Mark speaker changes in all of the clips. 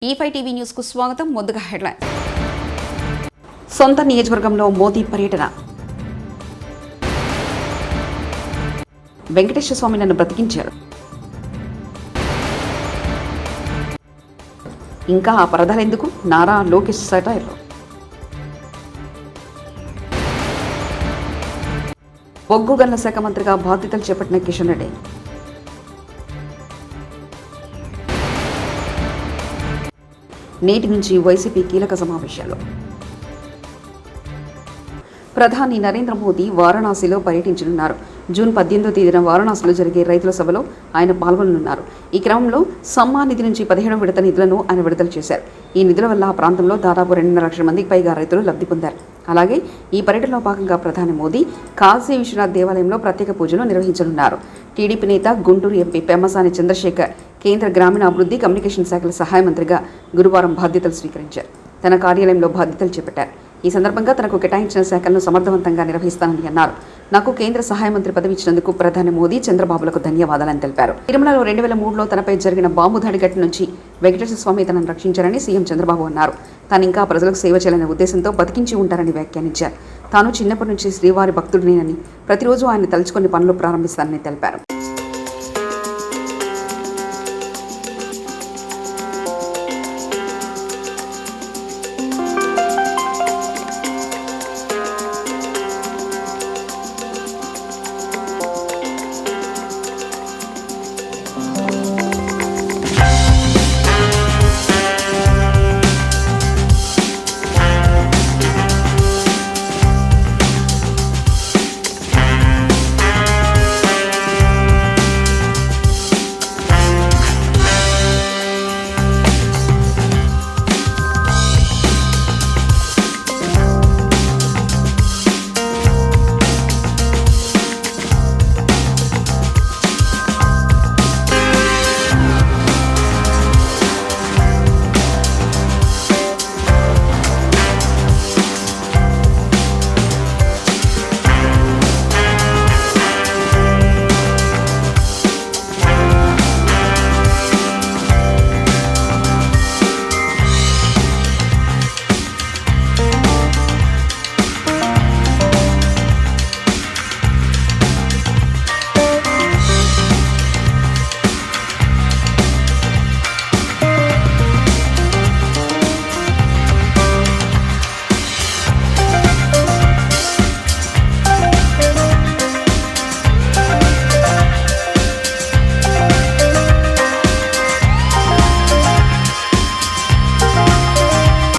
Speaker 1: E5 TV news కు స్వాగతం. ముందుగా హెడ్లైన్. సొంత నియోజకవర్గంలో మోదీ పర్యటన. వెంకటేశ్వర స్వామి నన్ను బ్రతికించారు. ఇంకా ఆ పరదాలెందుకు? నారా లోకేష్ సెటైర్. బొగ్గు గనుల శాఖ మంత్రిగా బాధ్యతలు చేపట్టిన కిషన్ రెడ్డి. నేటి నుంచి వైసీపీ కీలక సమావేశాలు. ప్రధాని నరేంద్ర మోదీ వారణాసిలో పర్యటించనున్నారు. జూన్ 18వ తేదీన వారణాసిలో జరిగే రైతుల సభలో ఆయన పాల్గొననున్నారు. ఈ క్రమంలో సమ్మాన్ నిధి నుంచి 17వ విడత నిధులను ఆయన విడుదల చేశారు. ఈ నిధుల వల్ల ఆ ప్రాంతంలో దాదాపు 2.5 లక్షల మందికి పైగా రైతులు లబ్ధి పొందారు. అలాగే ఈ పర్యటనలో భాగంగా ప్రధాని మోదీ కాశీ విశ్వనాథ్ దేవాలయంలో ప్రత్యేక పూజలు నిర్వహించనున్నారు. టీడీపీ నేత గుంటూరు ఎంపీ పెమ్మసాని చంద్రశేఖర్ కేంద్ర గ్రామీణాభివృద్ధి కమ్యూనికేషన్ శాఖల సహాయ మంత్రిగా గురువారం బాధ్యతలు స్వీకరించారు. తన కార్యాలయంలో బాధ్యతలు చేపట్టారు. ఈ సందర్భంగా తనకు కేటాయించిన శాఖలను సమర్థవంతంగా నిర్వహిస్తానని అన్నారు. నాకు కేంద్ర సహాయ మంత్రి పదవి ఇచ్చినందుకు ప్రధాని మోదీ చంద్రబాబులకు ధన్యవాదాలని తెలిపారు. తిరుమలలో 2003లో తనపై జరిగిన బాంబు దాడి ఘటన నుంచి వెంకటేశ్వర స్వామి తనను రక్షించారని సీఎం చంద్రబాబు అన్నారు. తాను ఇంకా ప్రజలకు సేవ చేయాలనే ఉద్దేశంతో బతికించి ఉంటారని వ్యాఖ్యానించారు. తాను చిన్నప్పటి నుంచి శ్రీవారి భక్తుడినేనని ప్రతిరోజు ఆయన తలుచుకొని పనులు ప్రారంభిస్తానని తెలిపారు.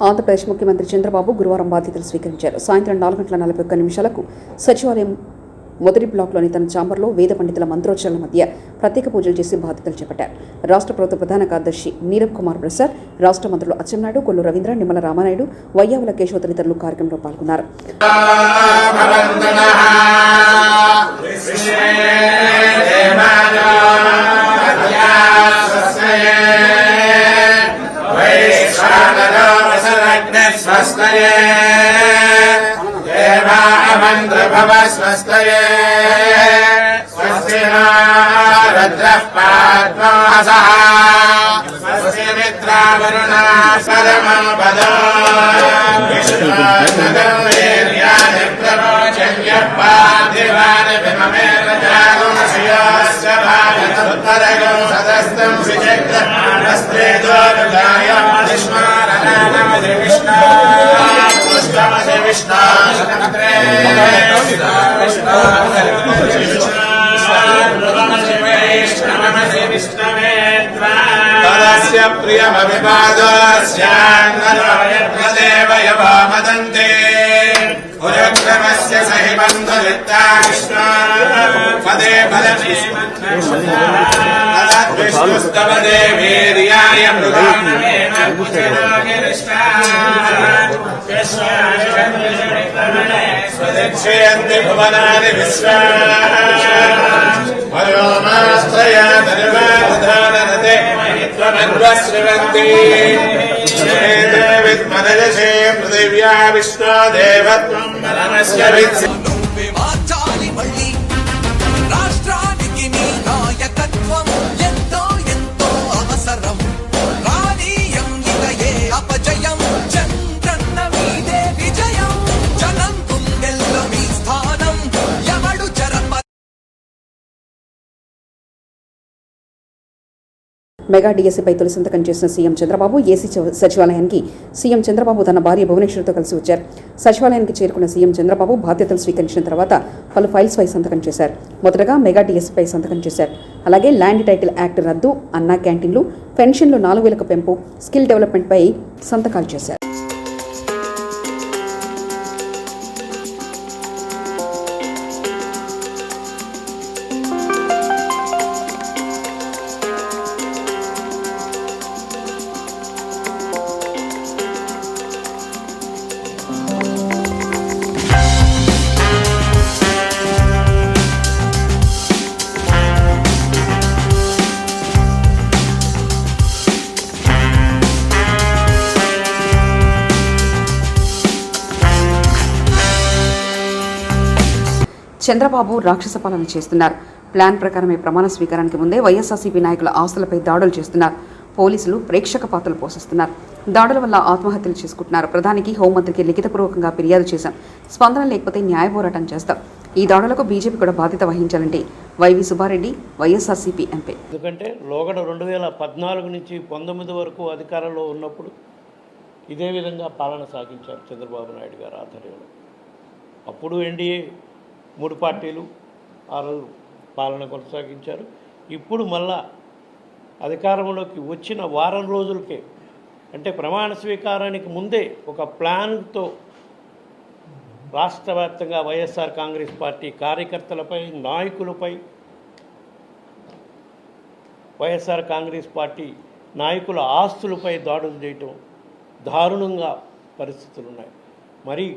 Speaker 1: ఆంధ్రప్రదేశ్ ముఖ్యమంత్రి చంద్రబాబు గురువారం బాధ్యతలు స్వీకరించారు. సాయంత్రం 4:41 సచివాలయం మొదటి బ్లాక్లోని తన ఛాంబర్లో వేద పండితుల మంత్రోచ్చరణల మధ్య ప్రత్యేక పూజలు చేసి బాధ్యతలు చేపట్టారు. రాష్ట్ర ప్రభుత్వ ప్రధాన కార్యదర్శి నీరబ్ కుమార్ ప్రసాద్, రాష్ట్ర మంత్రులు అచ్చెన్నాయుడు, కొల్లు రవీంద్ర, నిమ్మల రామానాయుడు, వయ్యావుల కేశవ తదితరులు కార్యక్రమంలో పాల్గొన్నారు.
Speaker 2: स्वस्तये स्वस्ति नो रुद्रः पाद्मोऽसः स्वस्ति मित्रावरुणा पदमं पदो विष्णुर्नदं वीर्याणि प्रवोचन्यः पार्थिवानि विममेर्जागुंसयोश्च भागतुत्तरगं सदस्तं विचक्रस्त्रे दोर्गायं विष्णोरनानमधि विष्णो पुष्पमधि विष्णो तदस्य प्रियमभिपादस्यान्नदेव मदन्ते पुरक्रमस्य सहि बन्धुरित्ता कृष्णा पदे तदद्विष्णुस्तवदे वीर्याय स्वदक्षयन्ति भुवनानि विश्वा वयोमाश्रया धनुवाधाननते त्वमन्वश्रवन्ति विद्मनयसे पृथिव्या विष्णो देवत्वं नमस्य वित्स
Speaker 3: రాష్ట్రానికి నీ నాయకత్వం ఎంతో ఎంతో అవసరం రాజీయం
Speaker 1: మెగా డిఎస్సీపై తొలి సంతకం చేసిన సీఎం చంద్రబాబు ఏసీ సచివాలయానికి సీఎం చంద్రబాబు తన భార్య భువనేశ్వర్తో కలిసి వచ్చారు. సచివాలయానికి చేరుకున్న సీఎం చంద్రబాబు బాధ్యతలు స్వీకరించిన తర్వాత పలు ఫైల్స్పై సంతకం చేశారు. మొదటగా మెగా డిఎస్సీపై సంతకం చేశారు. అలాగే ల్యాండ్ టైటిల్ యాక్ట్ రద్దు, అన్నా క్యాంటీన్లు, పెన్షన్లు 4,000కు పెంపు, స్కిల్ డెవలప్మెంట్పై సంతకాలు చేశారు. చంద్రబాబు రాక్షస పాలన చేస్తున్నారు. ప్లాన్ ప్రకారమే ప్రమాణ స్వీకారానికి ముందే వైఎస్ఆర్సీపీ నాయకుల ఆస్తులపై దాడులు చేస్తున్నారు. పోలీసులు ప్రేక్షక పాత్రలు పోషిస్తున్నారు. దాడుల వల్ల ఆత్మహత్యలు చేసుకుంటున్నారు. ప్రధానికి, హోంమంత్రికి లిఖితపూర్వకంగా ఫిర్యాదు చేశాం. స్పందన లేకపోతే న్యాయ పోరాటం చేస్తాం. ఈ దాడులకు బీజేపీ కూడా బాధ్యత వహించాలంటే వైవి సుబ్బారెడ్డి, వైఎస్ఆర్సీపీ ఎంపీ.
Speaker 4: ఎందుకంటే లోగడ 2014 నుంచి 19 వరకు అధికారంలో ఉన్నప్పుడు ఇదే విధంగా పాలన సాగించారు చంద్రబాబు నాయుడు గారు ఆధ్వర్యంలో. అప్పుడు ఎన్డీఏ 3 పార్టీలు ఆ రోజు పాలన కొనసాగించారు. ఇప్పుడు మళ్ళా అధికారంలోకి వచ్చిన వారం రోజులకే, అంటే ప్రమాణ స్వీకారానికి ముందే ఒక ప్లాన్తో రాష్ట్ర వ్యాప్తంగా వైఎస్ఆర్ కాంగ్రెస్ పార్టీ కార్యకర్తలపై, నాయకులపై, వైఎస్ఆర్ కాంగ్రెస్ పార్టీ నాయకుల ఆస్తులపై దాడులు చేయటం దారుణంగా పరిస్థితులు ఉన్నాయి. మరి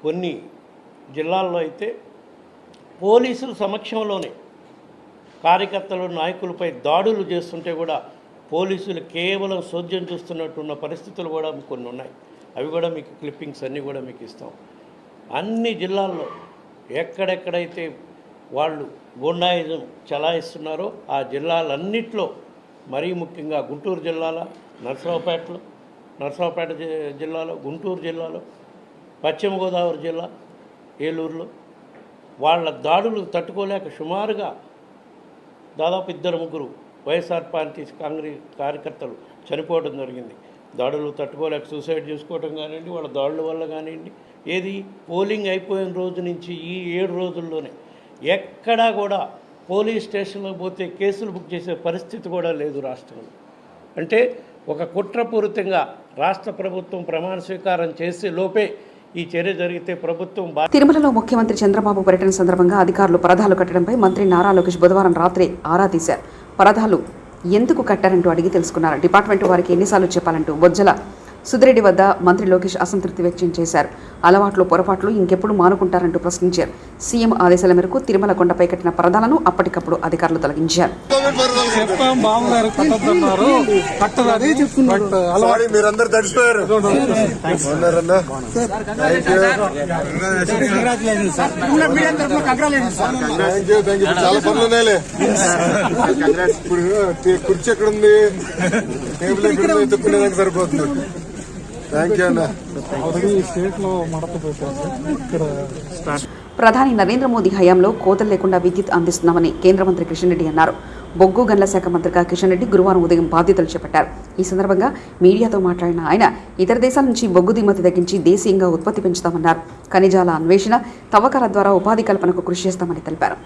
Speaker 4: కొన్ని జిల్లాల్లో అయితే పోలీసుల సమక్షంలోనే కార్యకర్తలు, నాయకులపై దాడులు చేస్తుంటే కూడా పోలీసులు కేవలం సోద్యం చూస్తున్నట్టున్న పరిస్థితులు కూడా కొన్ని ఉన్నాయి. అవి కూడా మీకు క్లిప్పింగ్స్ అన్నీ కూడా మీకు ఇస్తాం. అన్ని జిల్లాల్లో ఎక్కడెక్కడైతే వాళ్ళు గూండాయిజం చలాయిస్తున్నారో ఆ జిల్లాలన్నిట్లో, మరీ ముఖ్యంగా గుంటూరు జిల్లాలో, నరసరావుపేట జిల్లాలో, గుంటూరు జిల్లాలో, పశ్చిమ గోదావరి జిల్లా, ఏలూరులో వాళ్ళ దాడులు తట్టుకోలేక సుమారుగా దాదాపు 2-3 వైఎస్ఆర్ పార్టీ కాంగ్రెస్ కార్యకర్తలు చనిపోవడం జరిగింది. దాడులు తట్టుకోలేక సూసైడ్ చేసుకోవడం కానివ్వండి, వాళ్ళ దాడుల వల్ల కానివ్వండి. ఏది పోలింగ్ అయిపోయిన రోజు నుంచి ఈ 7 రోజుల్లోనే ఎక్కడా కూడా పోలీస్ స్టేషన్లో పోతే కేసులు బుక్ చేసే పరిస్థితి కూడా లేదు రాష్ట్రంలో. అంటే ఒక కుట్రపూరితంగా రాష్ట్ర ప్రభుత్వం ప్రమాణ స్వీకారం చేసే లోపే ఈ చర్య జరిగితే ప్రభుత్వం.
Speaker 1: తిరుమలలో ముఖ్యమంత్రి చంద్రబాబు పర్యటన సందర్భంగా అధికారులు పరదాలు కట్టడంపై మంత్రి నారా లోకేష్ బుధవారం రాత్రి ఆరా తీశారు. పరదాలు ఎందుకు కట్టారంటూ అడిగి తెలుసుకున్నారు. డిపార్ట్మెంట్ వారికి ఎన్నిసార్లు చెప్పాలంటూ బొజ్జల సుధిరెడ్డి వద్ద మంత్రి లోకేష్ అసంతృప్తి వ్యక్తం చేశారు. అలవాట్లు, పొరపాట్లు ఇంకెప్పుడు మానుకుంటారంటూ ప్రశ్నించారు. సీఎం ఆదేశాల మేరకు తిరుమల కొండపై కట్టిన పరదాలను అప్పటికప్పుడు అధికారులు తొలగించారు.
Speaker 5: కుర్చీ ఎక్కడ ఉంది, టేబుల్ ఎక్కడ ఎత్తుకునేదానికి సరిపోతుంది.
Speaker 1: ప్రధాని నరేంద్ర మోదీ హయాంలో కోతలు లేకుండా విద్యుత్ అందిస్తున్నామని కేంద్ర మంత్రి కిషన్ రెడ్డి అన్నారు. బొగ్గు గనుల శాఖ మంత్రిగా కిషన్ రెడ్డి గురువారం ఉదయం బాధ్యతలు చేపట్టారు. ఈ సందర్భంగా మీడియాతో మాట్లాడిన ఆయన ఇతర దేశాల నుంచి బొగ్గు దిగుమతి తగ్గించి దేశీయంగా ఉత్పత్తి పెంచుతామన్నారు. ఖనిజాల అన్వేషణ, తవ్వకాల ద్వారా ఉపాధి కల్పనకు కృషి చేస్తామని తెలిపారు.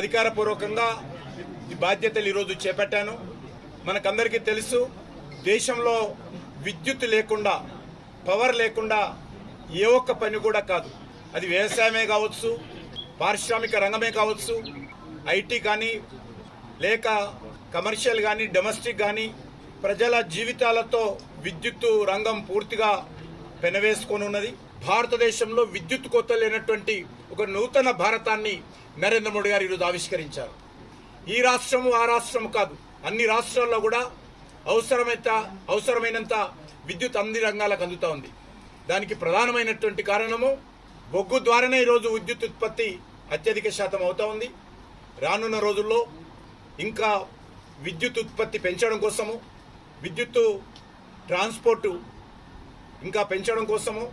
Speaker 2: అధికారపూర్వకంగా ఈ బాధ్యతలు ఈరోజు చేపట్టాను. మనకందరికీ తెలుసు, దేశంలో విద్యుత్ లేకుండా, పవర్ లేకుండా ఏ ఒక్క పని కూడా కాదు. అది వ్యవసాయమే కావచ్చు, పారిశ్రామిక రంగమే కావచ్చు, ఐటీ కానీ, లేక కమర్షియల్ కానీ, డొమెస్టిక్ కానీ, ప్రజల జీవితాలతో విద్యుత్ రంగం పూర్తిగా పెనవేసుకొని ఉన్నది. భారతదేశంలో విద్యుత్ కొత్త లేనటువంటి ఒక నూతన భారతాన్ని నరేంద్ర మోడీ గారు ఈరోజు ఆవిష్కరించారు. ఈ రాష్ట్రము ఆ రాష్ట్రము కాదు, అన్ని రాష్ట్రాల్లో కూడా
Speaker 6: అవసరమైనంత విద్యుత్ అన్ని రంగాలకు అందుతూ ఉంది. దానికి ప్రధానమైనటువంటి కారణము బొగ్గు ద్వారానే ఈరోజు విద్యుత్ ఉత్పత్తి అత్యధిక శాతం అవుతూ ఉంది. రానున్న రోజుల్లో ఇంకా విద్యుత్ ఉత్పత్తి పెంచడం కోసము, విద్యుత్తు ట్రాన్స్పోర్టు ఇంకా పెంచడం కోసము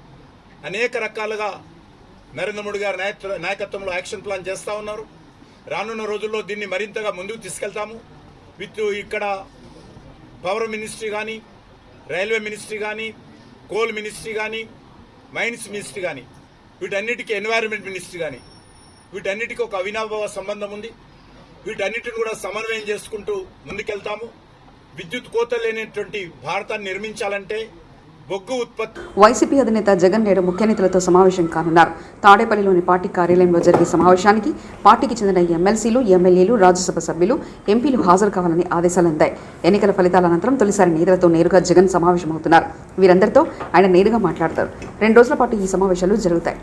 Speaker 6: అనేక రకాలుగా నరేంద్ర మోడీ గారి నాయకత్వంలో యాక్షన్ ప్లాన్ చేస్తూ ఉన్నారు. రానున్న రోజుల్లో దీన్ని మరింతగా ముందుకు తీసుకెళ్తాము. ఇక్కడ పవర్ మినిస్ట్రీ కానీ, రైల్వే మినిస్ట్రీ కానీ, కోల్ మినిస్ట్రీ కానీ, మైన్స్ మినిస్ట్రీ కానీ, వీటన్నిటికీ ఎన్వైరన్మెంట్ మినిస్ట్రీ కానీ, వీటన్నిటికీ ఒక అవినాభావ సంబంధం ఉంది. వీటన్నిటిని కూడా సమన్వయం చేసుకుంటూ ముందుకెళ్తాము. విద్యుత్ కోత లేనటువంటి భారతాన్ని నిర్మించాలంటే బొగ్గు ఉత్పత్తి.
Speaker 1: వైసీపీ అధినేత జగన్ నేడు ముఖ్య నేతలతో సమావేశం కానున్నారు. తాడేపల్లిలోని పార్టీ కార్యాలయంలో జరిగే సమావేశానికి పార్టీకి చెందిన ఎమ్మెల్సీలు, ఎమ్మెల్యేలు, రాజ్యసభ సభ్యులు, ఎంపీలు హాజరు కావాలని ఆదేశాలు అందాయి. ఎన్నికల ఫలితాల అనంతరం తొలిసారి నేతలతో నేరుగా జగన్ సమావేశమవుతున్నారు. వీరందరితో ఆయన నేరుగా మాట్లాడతారు. 2 రోజుల పాటు ఈ సమావేశాలు జరుగుతాయి.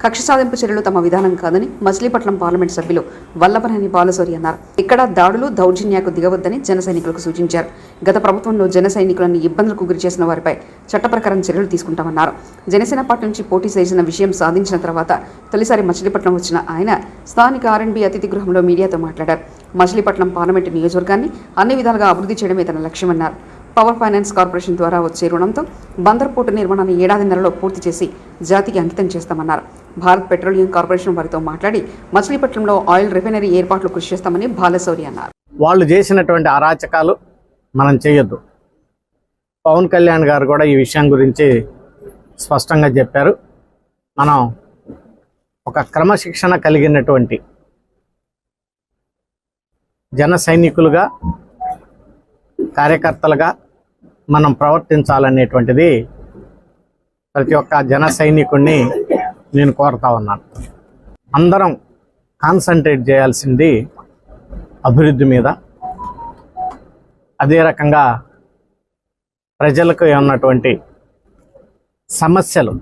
Speaker 1: కక్ష సాధింపు చర్యలు తమ విధానం కాదని మచిలీపట్నం పార్లమెంట్ సభ్యులు వల్లభనేని బాలశౌరి అన్నారు. ఇక్కడ దాడులు, దౌర్జన్యాలకు దిగవద్దని జన సైనికులకు సూచించారు. గత ప్రభుత్వంలో జన సైనికులను ఇబ్బందులకు గురి చేసిన వారిపై చట్ట ప్రకారం చర్యలు తీసుకుంటామన్నారు. జనసేన పార్టీ నుంచి పోటీ చేసిన విషయం సాధించిన తర్వాత తొలిసారి మచిలీపట్నం వచ్చిన ఆయన స్థానిక ఆర్ఎండ్బి అతిథి గృహంలో మీడియాతో మాట్లాడారు. మచిలీపట్నం పార్లమెంటు నియోజకవర్గాన్ని అన్ని విధాలుగా అభివృద్ధి చేయడమే తన లక్ష్యమన్నారు. పవర్ ఫైనాన్స్ కార్పొరేషన్ ద్వారా వచ్చే రుణంతో బందర్ పోర్టు నిర్మాణాన్ని ఏడాదిన్నరలో పూర్తి చేసి జాతికి అంకితం చేస్తామన్నారు. భారత్ పెట్రోలియం కార్పొరేషన్ వారితో మాట్లాడి మచిలీపట్నంలో ఆయిల్ రిఫైనరీ ఏర్పాట్లు కృషి చేస్తామని బాలశౌరి అన్నారు.
Speaker 7: వాళ్ళు చేసినటువంటి అరాచకాలు మనం చేయొద్దు. పవన్ కళ్యాణ్ గారు కూడా ఈ విషయం గురించి స్పష్టంగా చెప్పారు. మనం ఒక క్రమశిక్షణ కలిగినటువంటి జన సైనికులుగా, కార్యకర్తలుగా మనం ప్రవర్తించాలనేటువంటిది ప్రతి ఒక్క జన సైనికుడిని నేను కోరుతా ఉన్నాను. అందరం కాన్సన్ట్రేట్ చేయాల్సింది అభివృద్ధి మీద. అదే రకంగా ప్రజలకు ఉన్నటువంటి సమస్యలు,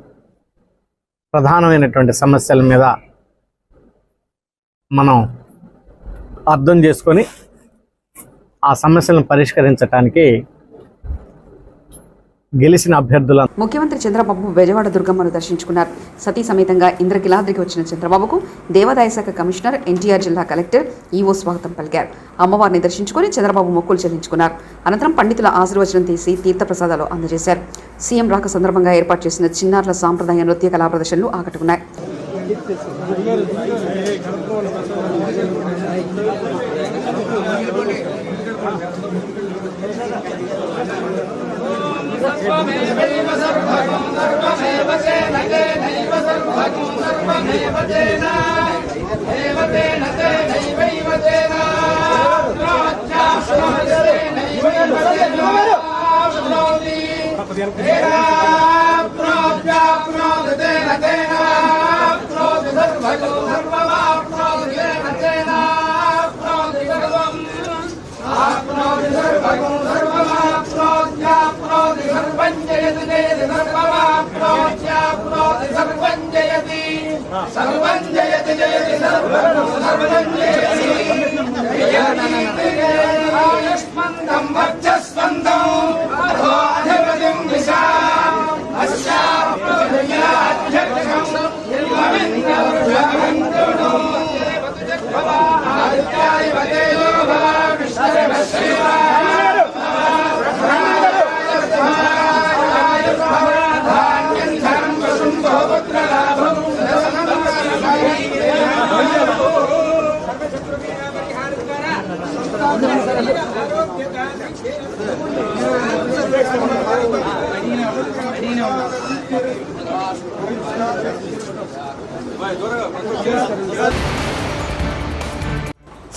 Speaker 7: ప్రధానమైనటువంటి సమస్యల మీద మనం అర్థం చేసుకొని ఆ సమస్యలను పరిష్కరించడానికి గెలిచిన అభ్యర్థుల.
Speaker 1: ముఖ్యమంత్రి చంద్రబాబు బెజవాడ దుర్గమ్మను దర్శించుకున్నారు. సతీ సమేతంగా ఇంద్రకిలాద్రికి వచ్చిన చంద్రబాబుకు దేవాదాయ శాఖ కమిషనర్, ఎన్టీఆర్ జిల్లా కలెక్టర్, ఈవో స్వాగతం పలికారు. అమ్మవారిని దర్శించుకుని చంద్రబాబు మొక్కులు చెల్లించుకున్నారు. అనంతరం పండితుల ఆశీర్వచనం తీసి తీర్థప్రసాదాలు అందజేశారు. సీఎం రాక సందర్భంగా ఏర్పాటు చేసిన చిన్నారుల సాంప్రదాయ నృత్య కళా ప్రదర్శనలు ఆకట్టుకున్నాయి.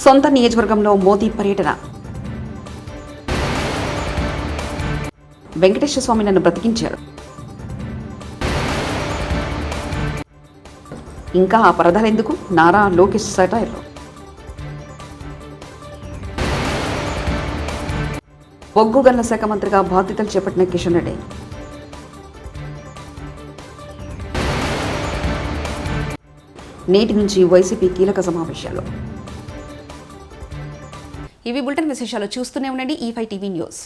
Speaker 1: సొంత నియోజకవర్గంలో మోదీ పర్యటన. వెంకటేశ్వర స్వామి నన్ను బ్రతికించారు. ఇంకా ఆ పరదాలెందుకు? నారా లోకేష్ సటైర్లు. బొగ్గు గనుల శాఖ మంత్రిగా బాధ్యతలు చేపట్టిన కిషన్ రెడ్డి. నేటి నుంచి వైసీపీ కీలక సమావేశాలు. ఇవి బులెటిన్ విశేషాలు. చూస్తూనే ఉండండి E5 టీవీ న్యూస్.